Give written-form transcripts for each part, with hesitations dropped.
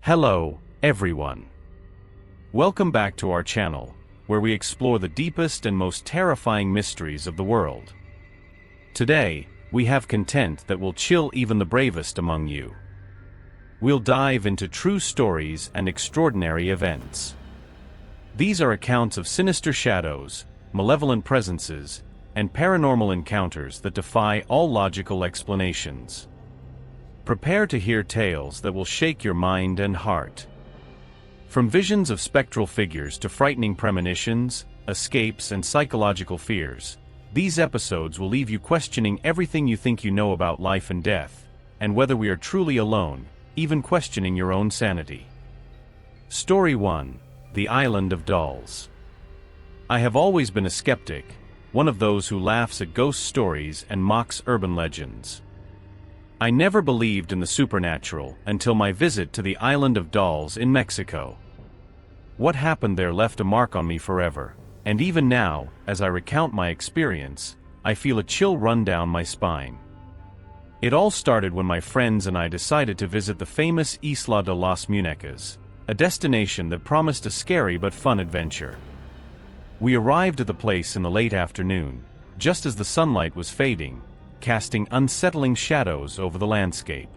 Hello, everyone. Welcome back to our channel, where we explore the deepest and most terrifying mysteries of the world. Today, we have content that will chill even the bravest among you. We'll dive into true stories and extraordinary events. These are accounts of sinister shadows, malevolent presences, and paranormal encounters that defy all logical explanations. Prepare to hear tales that will shake your mind and heart. From visions of spectral figures to frightening premonitions, escapes, and psychological fears, these episodes will leave you questioning everything you think you know about life and death, and whether we are truly alone, even questioning your own sanity. Story 1: The Island of Dolls. I have always been a skeptic, one of those who laughs at ghost stories and mocks urban legends. I never believed in the supernatural until my visit to the Island of Dolls in Mexico. What happened there left a mark on me forever, and even now, as I recount my experience, I feel a chill run down my spine. It all started when my friends and I decided to visit the famous Isla de las Muñecas, a destination that promised a scary but fun adventure. We arrived at the place in the late afternoon, just as the sunlight was fading, casting unsettling shadows over the landscape.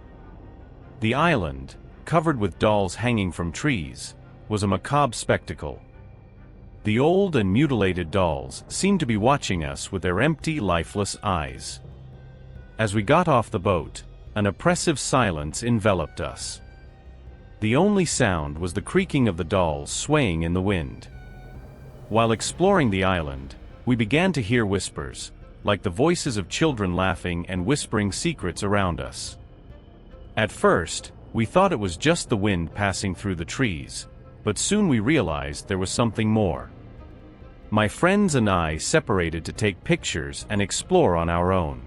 The island, covered with dolls hanging from trees, was a macabre spectacle. The old and mutilated dolls seemed to be watching us with their empty, lifeless eyes. As we got off the boat, an oppressive silence enveloped us. The only sound was the creaking of the dolls swaying in the wind. While exploring the island, we began to hear whispers, like the voices of children laughing and whispering secrets around us. At first, we thought it was just the wind passing through the trees, but soon we realized there was something more. My friends and I separated to take pictures and explore on our own.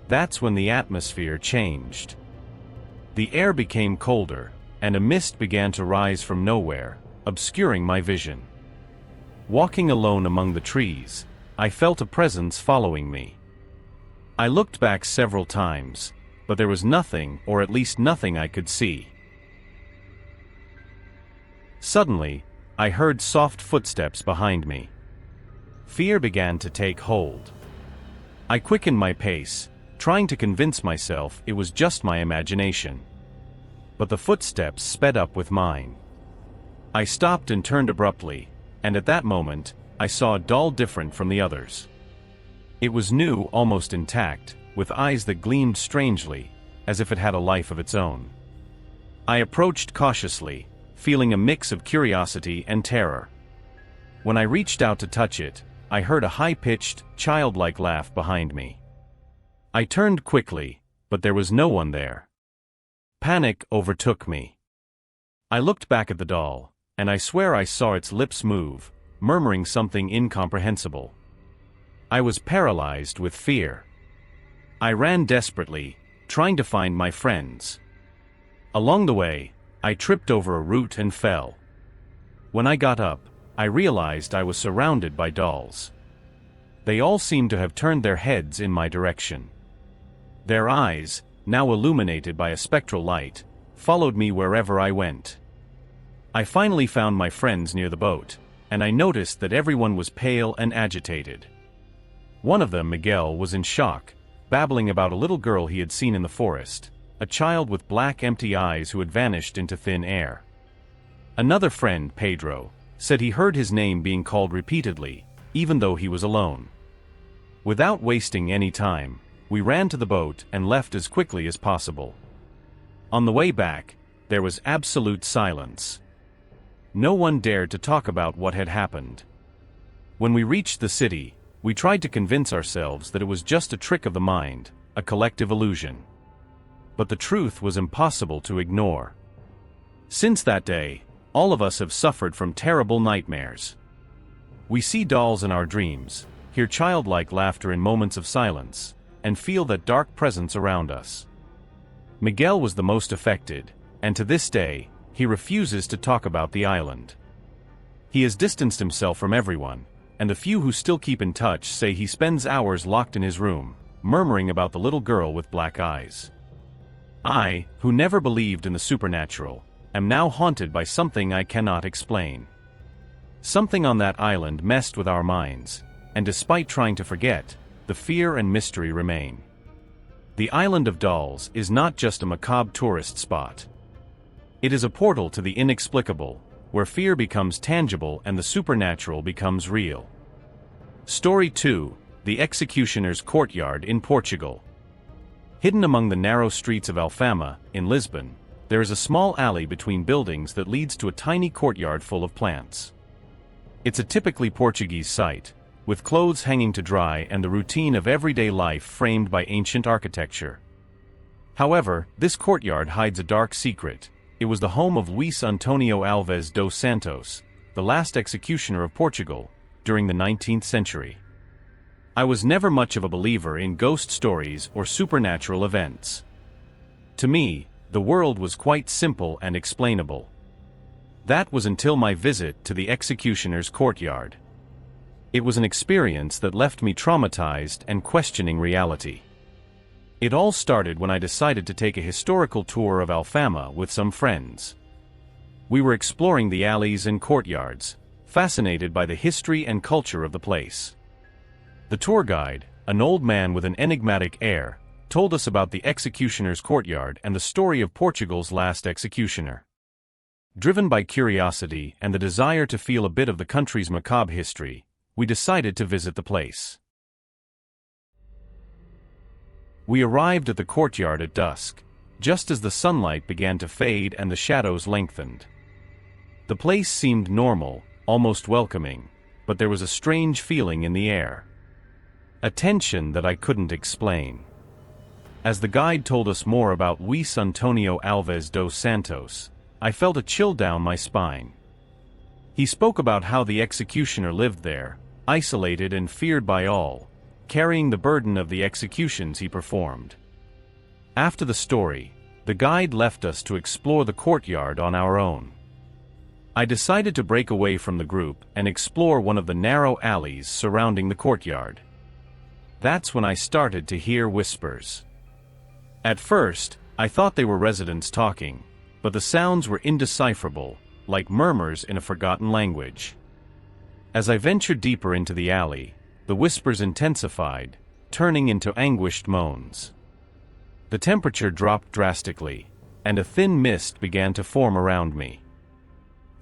That's when the atmosphere changed. The air became colder, and a mist began to rise from nowhere, obscuring my vision. Walking alone among the trees, I felt a presence following me. I looked back several times, but there was nothing, or at least nothing I could see. Suddenly, I heard soft footsteps behind me. Fear began to take hold. I quickened my pace, trying to convince myself it was just my imagination. But the footsteps sped up with mine. I stopped and turned abruptly, and at that moment, I saw a doll different from the others. It was new, almost intact, with eyes that gleamed strangely, as if it had a life of its own. I approached cautiously, feeling a mix of curiosity and terror. When I reached out to touch it, I heard a high-pitched, childlike laugh behind me. I turned quickly, but there was no one there. Panic overtook me. I looked back at the doll, and I swear I saw its lips move, murmuring something incomprehensible. I was paralyzed with fear. I ran desperately, trying to find my friends. Along the way, I tripped over a root and fell. When I got up, I realized I was surrounded by dolls. They all seemed to have turned their heads in my direction. Their eyes, now illuminated by a spectral light, followed me wherever I went. I finally found my friends near the boat, and I noticed that everyone was pale and agitated. One of them, Miguel, was in shock, babbling about a little girl he had seen in the forest, a child with black empty eyes who had vanished into thin air. Another friend, Pedro, said he heard his name being called repeatedly, even though he was alone. Without wasting any time, we ran to the boat and left as quickly as possible. On the way back, there was absolute silence. No one dared to talk about what had happened. When we reached the city, we tried to convince ourselves that it was just a trick of the mind, a collective illusion. But the truth was impossible to ignore. Since that day, all of us have suffered from terrible nightmares. We see dolls in our dreams, hear childlike laughter in moments of silence, and feel that dark presence around us. Miguel was the most affected, and to this day, he refuses to talk about the island. He has distanced himself from everyone, and the few who still keep in touch say he spends hours locked in his room, murmuring about the little girl with black eyes. I, who never believed in the supernatural, am now haunted by something I cannot explain. Something on that island messed with our minds, and despite trying to forget, the fear and mystery remain. The Island of Dolls is not just a macabre tourist spot. It is a portal to the inexplicable, where fear becomes tangible and the supernatural becomes real. Story 2: The Executioner's Courtyard in Portugal. Hidden among the narrow streets of Alfama, in Lisbon, there is a small alley between buildings that leads to a tiny courtyard full of plants. It's a typically Portuguese site, with clothes hanging to dry and the routine of everyday life framed by ancient architecture. However, this courtyard hides a dark secret. It was the home of Luís Antônio Alves dos Santos, the last executioner of Portugal, during the 19th century. I was never much of a believer in ghost stories or supernatural events. To me, the world was quite simple and explainable. That was until my visit to the executioner's courtyard. It was an experience that left me traumatized and questioning reality. It all started when I decided to take a historical tour of Alfama with some friends. We were exploring the alleys and courtyards, fascinated by the history and culture of the place. The tour guide, an old man with an enigmatic air, told us about the executioner's courtyard and the story of Portugal's last executioner. Driven by curiosity and the desire to feel a bit of the country's macabre history, we decided to visit the place. We arrived at the courtyard at dusk, just as the sunlight began to fade and the shadows lengthened. The place seemed normal, almost welcoming, but there was a strange feeling in the air. A tension that I couldn't explain. As the guide told us more about Luís Antônio Alves dos Santos, I felt a chill down my spine. He spoke about how the executioner lived there, isolated and feared by all, carrying the burden of the executions he performed. After the story, the guide left us to explore the courtyard on our own. I decided to break away from the group and explore one of the narrow alleys surrounding the courtyard. That's when I started to hear whispers. At first, I thought they were residents talking, but the sounds were indecipherable, like murmurs in a forgotten language. As I ventured deeper into the alley, the whispers intensified, turning into anguished moans. The temperature dropped drastically, and a thin mist began to form around me.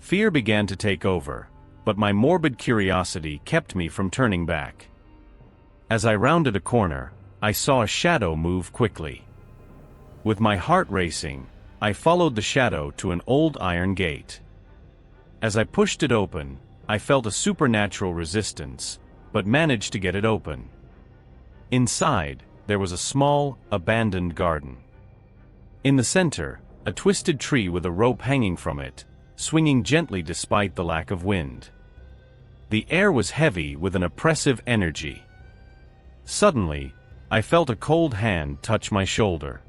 Fear began to take over, but my morbid curiosity kept me from turning back. As I rounded a corner, I saw a shadow move quickly. With my heart racing, I followed the shadow to an old iron gate. As I pushed it open, I felt a supernatural resistance, but managed to get it open. Inside, there was a small, abandoned garden. In the center, a twisted tree with a rope hanging from it, swinging gently despite the lack of wind. The air was heavy with an oppressive energy. Suddenly, I felt a cold hand touch my shoulder.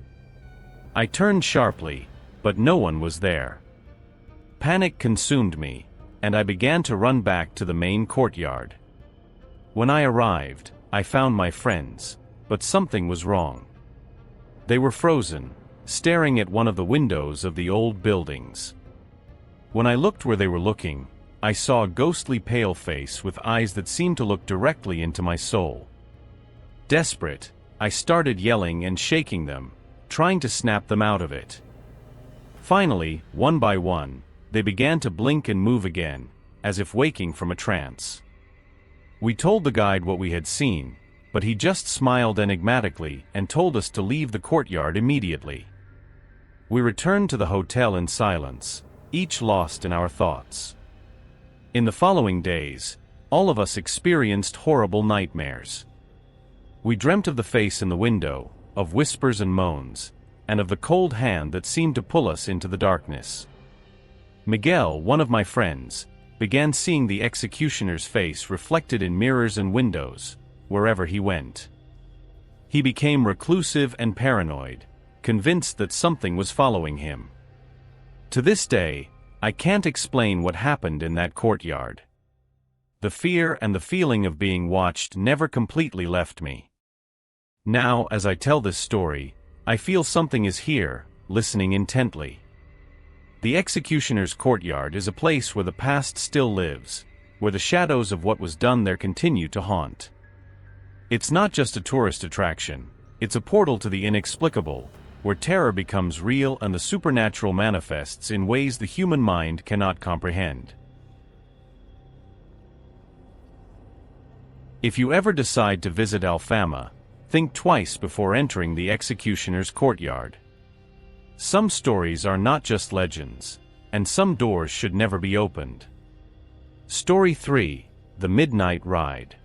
I turned sharply, but no one was there. Panic consumed me, and I began to run back to the main courtyard. When I arrived, I found my friends, but something was wrong. They were frozen, staring at one of the windows of the old buildings. When I looked where they were looking, I saw a ghostly pale face with eyes that seemed to look directly into my soul. Desperate, I started yelling and shaking them, trying to snap them out of it. Finally, one by one, they began to blink and move again, as if waking from a trance. We told the guide what we had seen, but he just smiled enigmatically and told us to leave the courtyard immediately. We returned to the hotel in silence, each lost in our thoughts. In the following days, all of us experienced horrible nightmares. We dreamt of the face in the window, of whispers and moans, and of the cold hand that seemed to pull us into the darkness. Miguel, one of my friends, began seeing the executioner's face reflected in mirrors and windows, wherever he went. He became reclusive and paranoid, convinced that something was following him. To this day, I can't explain what happened in that courtyard. The fear and the feeling of being watched never completely left me. Now, as I tell this story, I feel something is here, listening intently. The executioner's courtyard is a place where the past still lives, where the shadows of what was done there continue to haunt. It's not just a tourist attraction, it's a portal to the inexplicable, where terror becomes real and the supernatural manifests in ways the human mind cannot comprehend. If you ever decide to visit Alfama, think twice before entering the executioner's courtyard. Some stories are not just legends, and some doors should never be opened. Story 3: The Midnight Ride.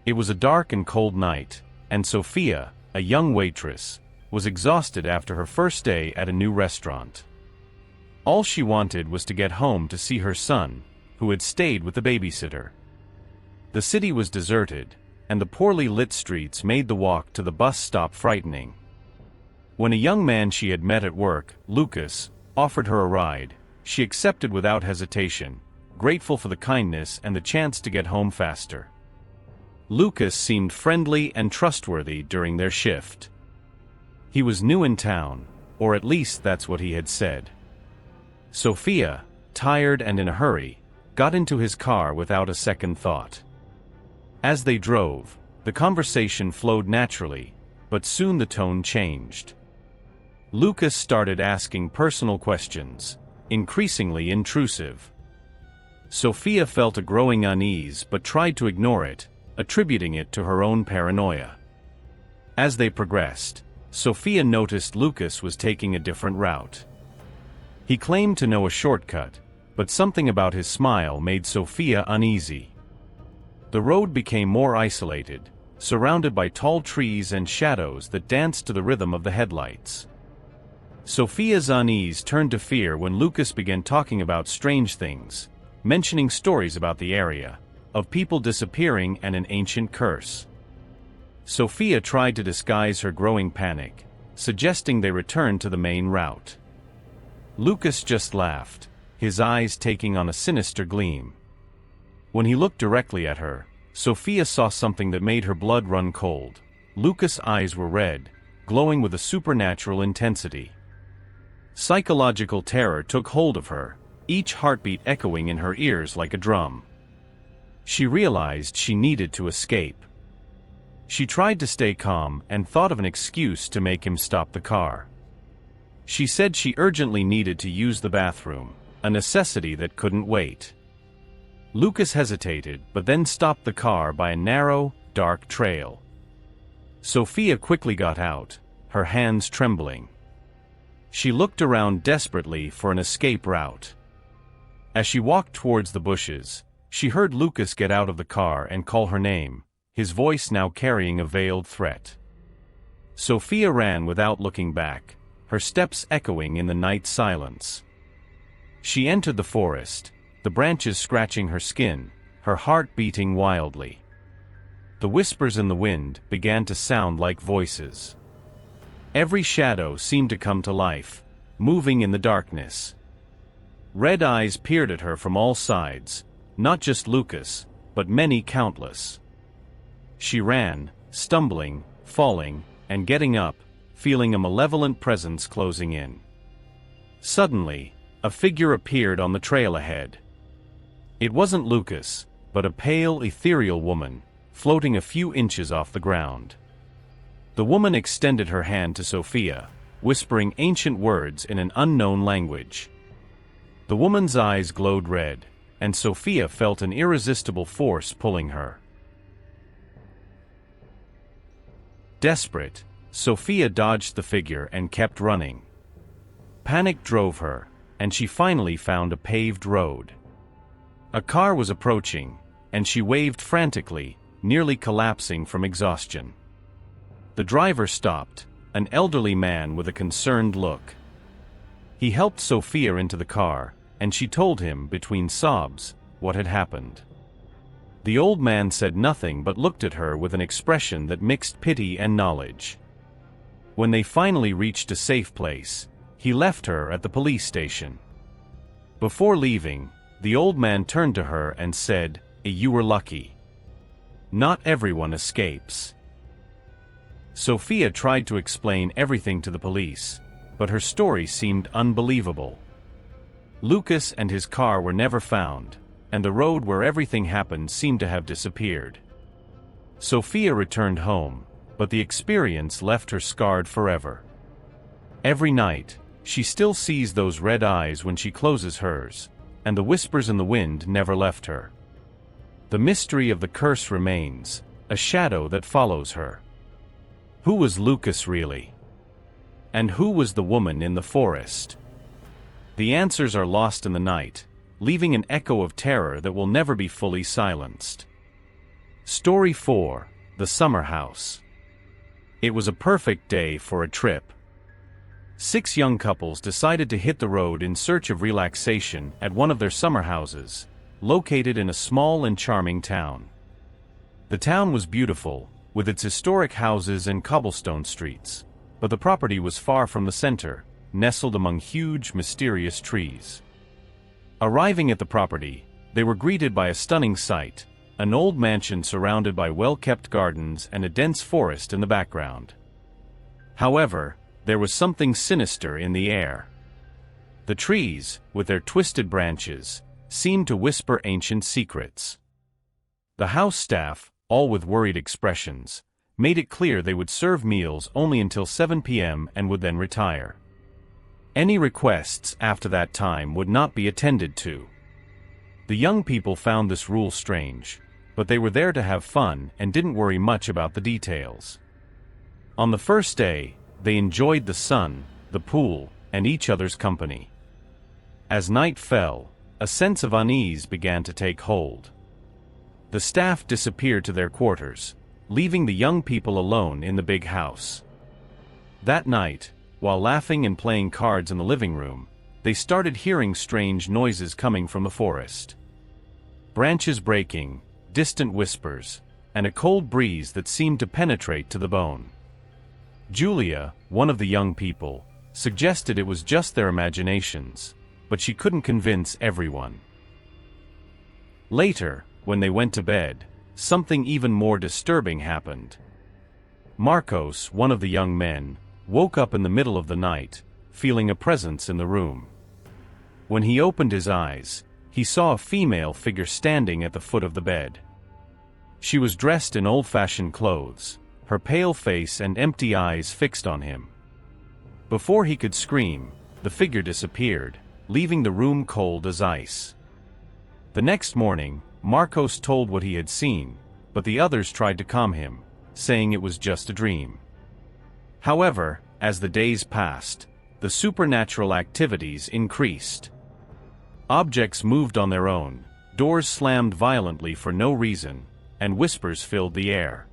It was a dark and cold night, and Sophia, a young waitress, was exhausted after her first day at a new restaurant. All she wanted was to get home to see her son, who had stayed with the babysitter. The city was deserted, and the poorly lit streets made the walk to the bus stop frightening. When a young man she had met at work, Lucas, offered her a ride, she accepted without hesitation, grateful for the kindness and the chance to get home faster. Lucas seemed friendly and trustworthy during their shift. He was new in town, or at least that's what he had said. Sophia, tired and in a hurry, got into his car without a second thought. As they drove, the conversation flowed naturally, but soon the tone changed. Lucas started asking personal questions, increasingly intrusive. Sophia felt a growing unease but tried to ignore it, attributing it to her own paranoia. As they progressed, Sophia noticed Lucas was taking a different route. He claimed to know a shortcut, but something about his smile made Sophia uneasy. The road became more isolated, surrounded by tall trees and shadows that danced to the rhythm of the headlights. Sophia's unease turned to fear when Lucas began talking about strange things, mentioning stories about the area, of people disappearing and an ancient curse. Sophia tried to disguise her growing panic, suggesting they return to the main route. Lucas just laughed, his eyes taking on a sinister gleam. When he looked directly at her, Sophia saw something that made her blood run cold. Lucas' eyes were red, glowing with a supernatural intensity. Psychological terror took hold of her, each heartbeat echoing in her ears like a drum. She realized she needed to escape. She tried to stay calm and thought of an excuse to make him stop the car. She said she urgently needed to use the bathroom, a necessity that couldn't wait. Lucas hesitated but then stopped the car by a narrow, dark trail. Sophia quickly got out, her hands trembling. She looked around desperately for an escape route. As she walked towards the bushes, she heard Lucas get out of the car and call her name, his voice now carrying a veiled threat. Sophia ran without looking back, her steps echoing in the night silence. She entered the forest, the branches scratching her skin, her heart beating wildly. The whispers in the wind began to sound like voices. Every shadow seemed to come to life, moving in the darkness. Red eyes peered at her from all sides, not just Lucas, but many countless. She ran, stumbling, falling, and getting up, feeling a malevolent presence closing in. Suddenly, a figure appeared on the trail ahead. It wasn't Lucas, but a pale, ethereal woman, floating a few inches off the ground. The woman extended her hand to Sophia, whispering ancient words in an unknown language. The woman's eyes glowed red, and Sophia felt an irresistible force pulling her. Desperate, Sophia dodged the figure and kept running. Panic drove her, and she finally found a paved road. A car was approaching, and she waved frantically, nearly collapsing from exhaustion. The driver stopped, an elderly man with a concerned look. He helped Sophia into the car, and she told him, between sobs, what had happened. The old man said nothing but looked at her with an expression that mixed pity and knowledge. When they finally reached a safe place, he left her at the police station. Before leaving, the old man turned to her and said, "You were lucky. Not everyone escapes." Sophia tried to explain everything to the police, but her story seemed unbelievable. Lucas and his car were never found, and the road where everything happened seemed to have disappeared. Sophia returned home, but the experience left her scarred forever. Every night, she still sees those red eyes when she closes hers, and the whispers in the wind never left her. The mystery of the curse remains, a shadow that follows her. Who was Lucas really? And who was the woman in the forest? The answers are lost in the night, leaving an echo of terror that will never be fully silenced. Story 4: The Summer House. It was a perfect day for a trip. 6 young couples decided to hit the road in search of relaxation at one of their summer houses, located in a small and charming town. The town was beautiful, with its historic houses and cobblestone streets, but the property was far from the center, nestled among huge, mysterious trees. Arriving at the property, they were greeted by a stunning sight: an old mansion surrounded by well-kept gardens and a dense forest in the background. However, there was something sinister in the air. The trees, with their twisted branches, seemed to whisper ancient secrets. The house staff, all with worried expressions, made it clear they would serve meals only until 7 p.m. and would then retire. Any requests after that time would not be attended to. The young people found this rule strange, but they were there to have fun and didn't worry much about the details. On the first day, they enjoyed the sun, the pool, and each other's company. As night fell, a sense of unease began to take hold. The staff disappeared to their quarters, leaving the young people alone in the big house. That night, while laughing and playing cards in the living room, they started hearing strange noises coming from the forest. Branches breaking, distant whispers, and a cold breeze that seemed to penetrate to the bone. Julia, one of the young people, suggested it was just their imaginations, but she couldn't convince everyone. Later, when they went to bed, something even more disturbing happened. Marcos, one of the young men, woke up in the middle of the night, feeling a presence in the room. When he opened his eyes, he saw a female figure standing at the foot of the bed. She was dressed in old-fashioned clothes, her pale face and empty eyes fixed on him. Before he could scream, the figure disappeared, leaving the room cold as ice. The next morning, Marcos told what he had seen, but the others tried to calm him, saying it was just a dream. However, as the days passed, the supernatural activities increased. Objects moved on their own, doors slammed violently for no reason, and whispers filled the air.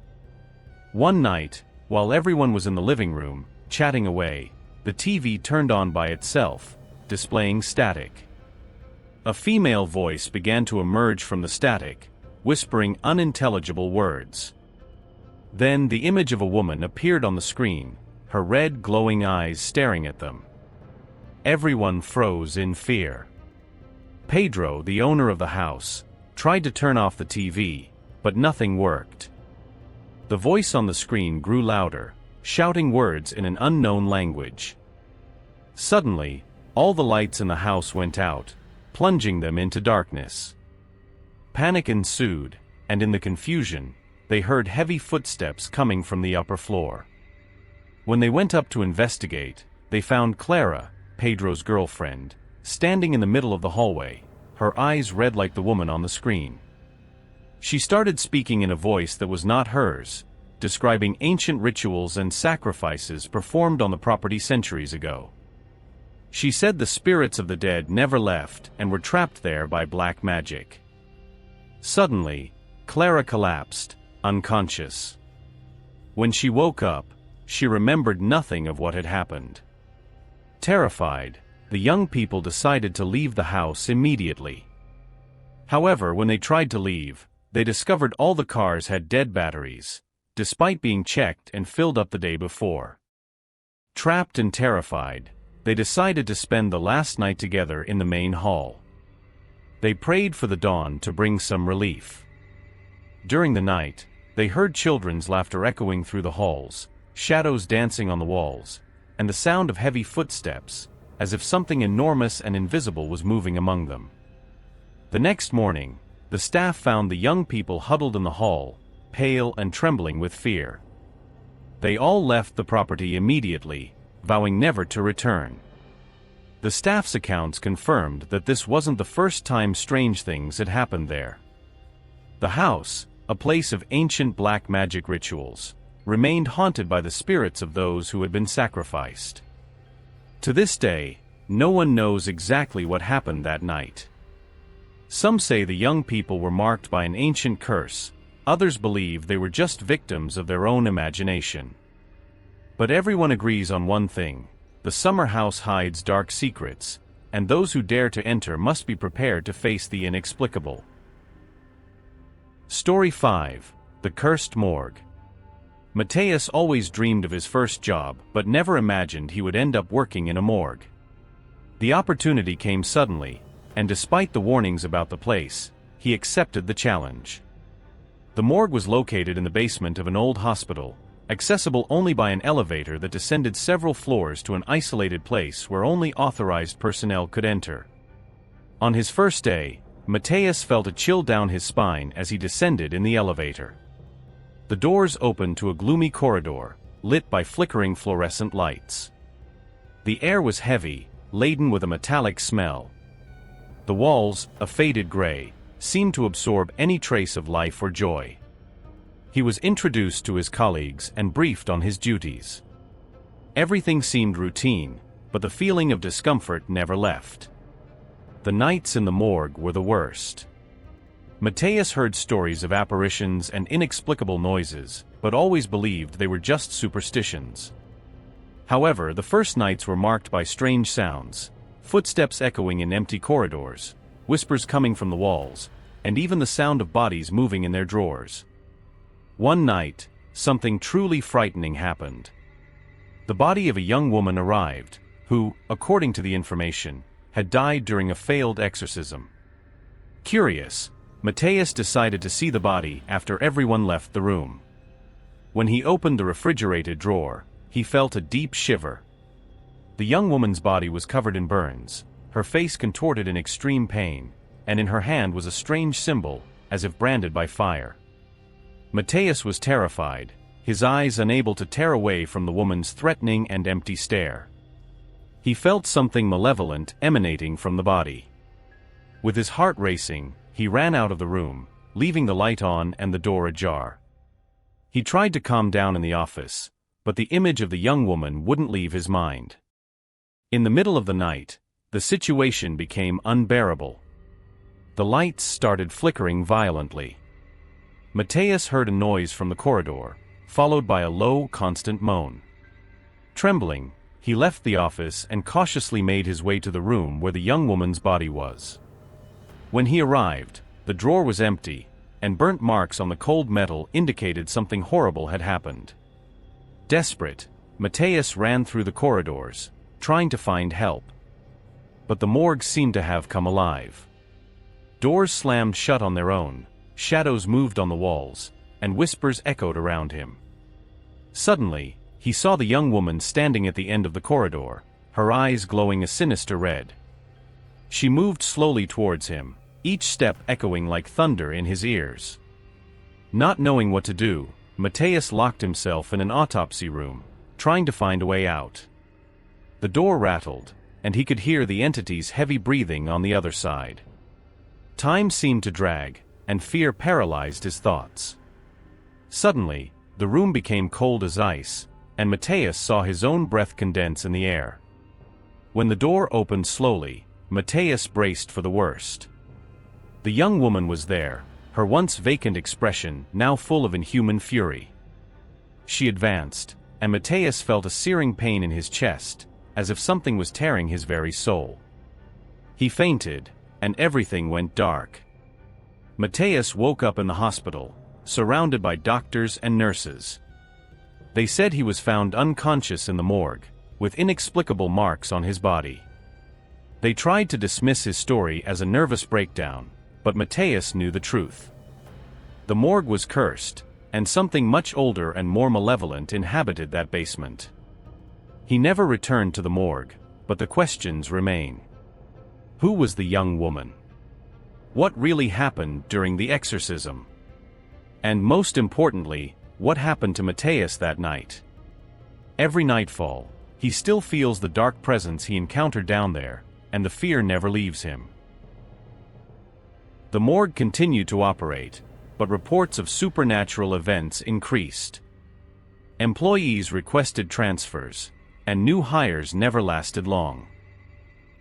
One night, while everyone was in the living room, chatting away, the TV turned on by itself, displaying static. A female voice began to emerge from the static, whispering unintelligible words. Then the image of a woman appeared on the screen, her red glowing eyes staring at them. Everyone froze in fear. Pedro, the owner of the house, tried to turn off the TV, but nothing worked. The voice on the screen grew louder, shouting words in an unknown language. Suddenly, all the lights in the house went out, plunging them into darkness. Panic ensued, and in the confusion, they heard heavy footsteps coming from the upper floor. When they went up to investigate, they found Clara, Pedro's girlfriend, standing in the middle of the hallway, her eyes red like the woman on the screen. She started speaking in a voice that was not hers, describing ancient rituals and sacrifices performed on the property centuries ago. She said the spirits of the dead never left and were trapped there by black magic. Suddenly, Clara collapsed, unconscious. When she woke up, she remembered nothing of what had happened. Terrified, the young people decided to leave the house immediately. However, when they tried to leave, they discovered all the cars had dead batteries, despite being checked and filled up the day before. Trapped and terrified, they decided to spend the last night together in the main hall. They prayed for the dawn to bring some relief. During the night, they heard children's laughter echoing through the halls, shadows dancing on the walls, and the sound of heavy footsteps, as if something enormous and invisible was moving among them. The next morning, the staff found the young people huddled in the hall, pale and trembling with fear. They all left the property immediately, vowing never to return. The staff's accounts confirmed that this wasn't the first time strange things had happened there. The house, a place of ancient black magic rituals, remained haunted by the spirits of those who had been sacrificed. To this day, no one knows exactly what happened that night. Some say the young people were marked by an ancient curse, others believe they were just victims of their own imagination. But everyone agrees on one thing: the summer house hides dark secrets, and those who dare to enter must be prepared to face the inexplicable. Story 5: The Cursed Morgue. Mateus always dreamed of his first job, but never imagined he would end up working in a morgue. The opportunity came suddenly, and despite the warnings about the place, he accepted the challenge. The morgue was located in the basement of an old hospital, accessible only by an elevator that descended several floors to an isolated place where only authorized personnel could enter. On his first day, Mateus felt a chill down his spine as he descended in the elevator. The doors opened to a gloomy corridor, lit by flickering fluorescent lights. The air was heavy, laden with a metallic smell. The walls, a faded gray, seemed to absorb any trace of life or joy. He was introduced to his colleagues and briefed on his duties. Everything seemed routine, but the feeling of discomfort never left. The nights in the morgue were the worst. Mateus heard stories of apparitions and inexplicable noises, but always believed they were just superstitions. However, the first nights were marked by strange sounds, footsteps echoing in empty corridors, whispers coming from the walls, and even the sound of bodies moving in their drawers. One night, something truly frightening happened. The body of a young woman arrived, who, according to the information, had died during a failed exorcism. Curious, Mateus decided to see the body after everyone left the room. When he opened the refrigerated drawer, he felt a deep shiver. The young woman's body was covered in burns, her face contorted in extreme pain, and in her hand was a strange symbol, as if branded by fire. Mateus was terrified, his eyes unable to tear away from the woman's threatening and empty stare. He felt something malevolent emanating from the body. With his heart racing, he ran out of the room, leaving the light on and the door ajar. He tried to calm down in the office, but the image of the young woman wouldn't leave his mind. In the middle of the night, the situation became unbearable. The lights started flickering violently. Mateus heard a noise from the corridor, followed by a low, constant moan. Trembling, he left the office and cautiously made his way to the room where the young woman's body was. When he arrived, the drawer was empty, and burnt marks on the cold metal indicated something horrible had happened. Desperate, Mateus ran through the corridors, trying to find help. But the morgue seemed to have come alive. Doors slammed shut on their own, shadows moved on the walls, and whispers echoed around him. Suddenly, he saw the young woman standing at the end of the corridor, her eyes glowing a sinister red. She moved slowly towards him, each step echoing like thunder in his ears. Not knowing what to do, Mateus locked himself in an autopsy room, trying to find a way out. The door rattled, and he could hear the entity's heavy breathing on the other side. Time seemed to drag, and fear paralyzed his thoughts. Suddenly, the room became cold as ice, and Mateus saw his own breath condense in the air. When the door opened slowly, Mateus braced for the worst. The young woman was there, her once vacant expression now full of inhuman fury. She advanced, and Mateus felt a searing pain in his chest, as if something was tearing his very soul. He fainted, and everything went dark. Mateus woke up in the hospital, surrounded by doctors and nurses. They said he was found unconscious in the morgue, with inexplicable marks on his body. They tried to dismiss his story as a nervous breakdown, but Mateus knew the truth. The morgue was cursed, and something much older and more malevolent inhabited that basement. He never returned to the morgue, but the questions remain. Who was the young woman? What really happened during the exorcism? And most importantly, what happened to Mateus that night? Every nightfall, he still feels the dark presence he encountered down there, and the fear never leaves him. The morgue continued to operate, but reports of supernatural events increased. Employees requested transfers, and new hires never lasted long.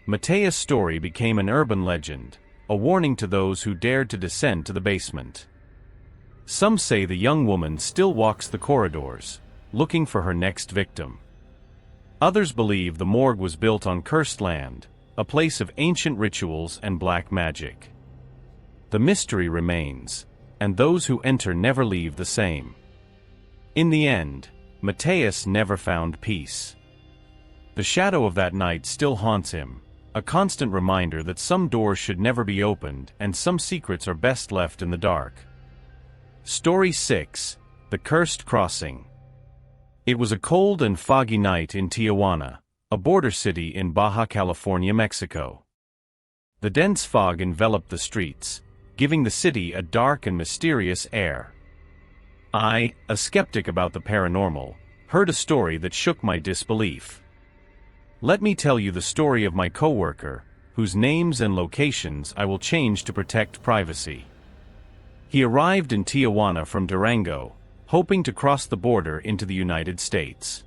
Mateus' story became an urban legend, a warning to those who dared to descend to the basement. Some say the young woman still walks the corridors, looking for her next victim. Others believe the morgue was built on cursed land, a place of ancient rituals and black magic. The mystery remains, and those who enter never leave the same. In the end, Mateus never found peace. The shadow of that night still haunts him, a constant reminder that some doors should never be opened and some secrets are best left in the dark. Story 6: The Cursed Crossing. It was a cold and foggy night in Tijuana, a border city in Baja California, Mexico. The dense fog enveloped the streets, giving the city a dark and mysterious air. I, a skeptic about the paranormal, heard a story that shook my disbelief. Let me tell you the story of my coworker, whose names and locations I will change to protect privacy. He arrived in Tijuana from Durango, hoping to cross the border into the United States.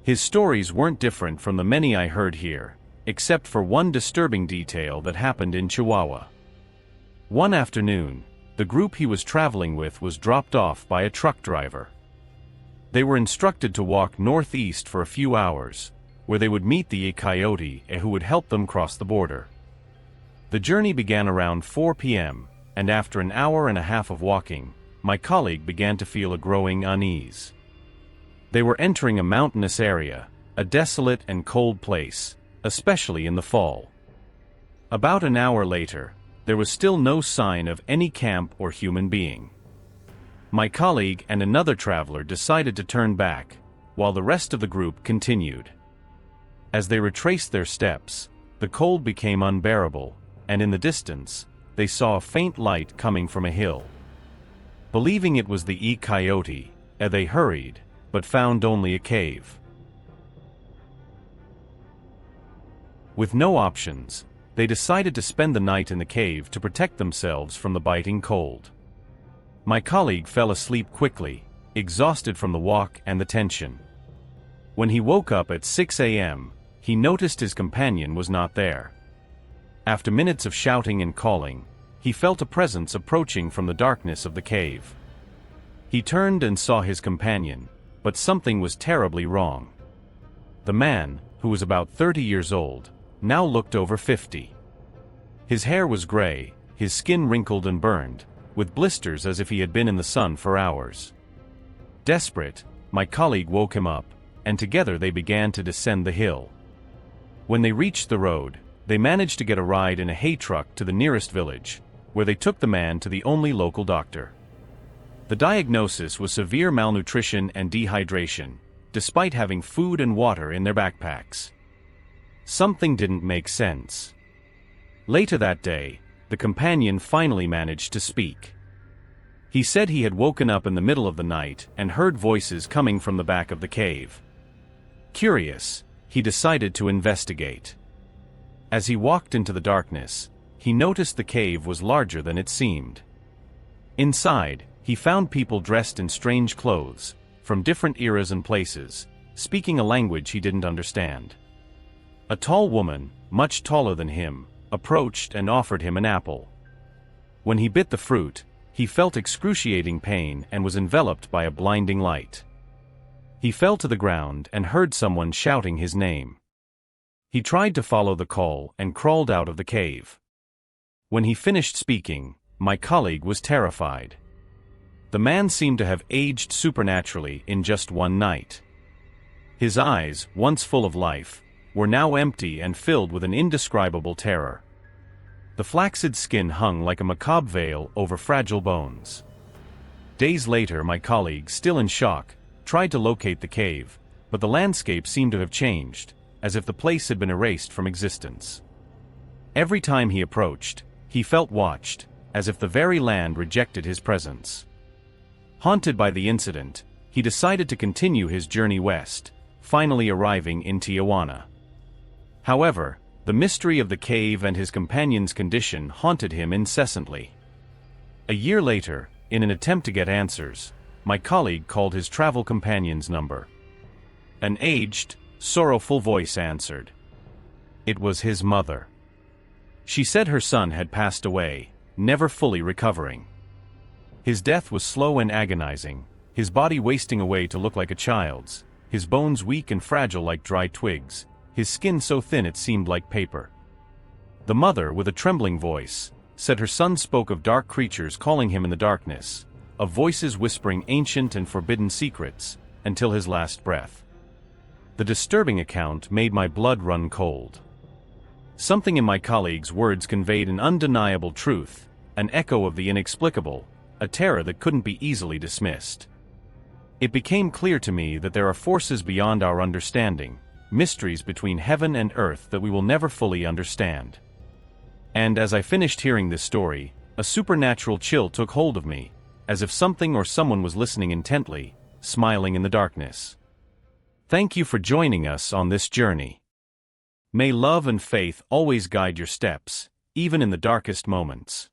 His stories weren't different from the many I heard here, except for one disturbing detail that happened in Chihuahua. One afternoon, the group he was traveling with was dropped off by a truck driver. They were instructed to walk northeast for a few hours, where they would meet the coyote who would help them cross the border. The journey began around 4 p.m., and after an hour and a half of walking, my colleague began to feel a growing unease. They were entering a mountainous area, a desolate and cold place, especially in the fall. About an hour later, there was still no sign of any camp or human being. My colleague and another traveler decided to turn back, while the rest of the group continued. As they retraced their steps, the cold became unbearable, and in the distance, they saw a faint light coming from a hill. Believing it was the coyote, they hurried, but found only a cave. With no options, they decided to spend the night in the cave to protect themselves from the biting cold. My colleague fell asleep quickly, exhausted from the walk and the tension. When he woke up at 6 a.m., he noticed his companion was not there. After minutes of shouting and calling, he felt a presence approaching from the darkness of the cave. He turned and saw his companion, but something was terribly wrong. The man, who was about 30 years old, now looked over 50. His hair was gray, his skin wrinkled and burned, with blisters as if he had been in the sun for hours. Desperate, my colleague woke him up, and together they began to descend the hill. When they reached the road, they managed to get a ride in a hay truck to the nearest village, where they took the man to the only local doctor. The diagnosis was severe malnutrition and dehydration, despite having food and water in their backpacks. Something didn't make sense. Later that day, the companion finally managed to speak. He said he had woken up in the middle of the night and heard voices coming from the back of the cave. Curious, he decided to investigate. As he walked into the darkness, he noticed the cave was larger than it seemed. Inside, he found people dressed in strange clothes, from different eras and places, speaking a language he didn't understand. A tall woman, much taller than him, approached and offered him an apple. When he bit the fruit, he felt excruciating pain and was enveloped by a blinding light. He fell to the ground and heard someone shouting his name. He tried to follow the call and crawled out of the cave. When he finished speaking, my colleague was terrified. The man seemed to have aged supernaturally in just one night. His eyes, once full of life, were now empty and filled with an indescribable terror. The flaccid skin hung like a macabre veil over fragile bones. Days later, my colleague, still in shock, tried to locate the cave, but the landscape seemed to have changed, as if the place had been erased from existence. Every time he approached, he felt watched, as if the very land rejected his presence. Haunted by the incident, he decided to continue his journey west, finally arriving in Tijuana. However, the mystery of the cave and his companion's condition haunted him incessantly. A year later, in an attempt to get answers, my colleague called his travel companion's number. An aged, sorrowful voice answered. It was his mother. She said her son had passed away, never fully recovering. His death was slow and agonizing, his body wasting away to look like a child's, his bones weak and fragile like dry twigs, his skin so thin it seemed like paper. The mother, with a trembling voice, said her son spoke of dark creatures calling him in the darkness, of voices whispering ancient and forbidden secrets, until his last breath. The disturbing account made my blood run cold. Something in my colleague's words conveyed an undeniable truth, an echo of the inexplicable, a terror that couldn't be easily dismissed. It became clear to me that there are forces beyond our understanding, mysteries between heaven and earth that we will never fully understand. And as I finished hearing this story, a supernatural chill took hold of me, as if something or someone was listening intently, smiling in the darkness. Thank you for joining us on this journey. May love and faith always guide your steps, even in the darkest moments.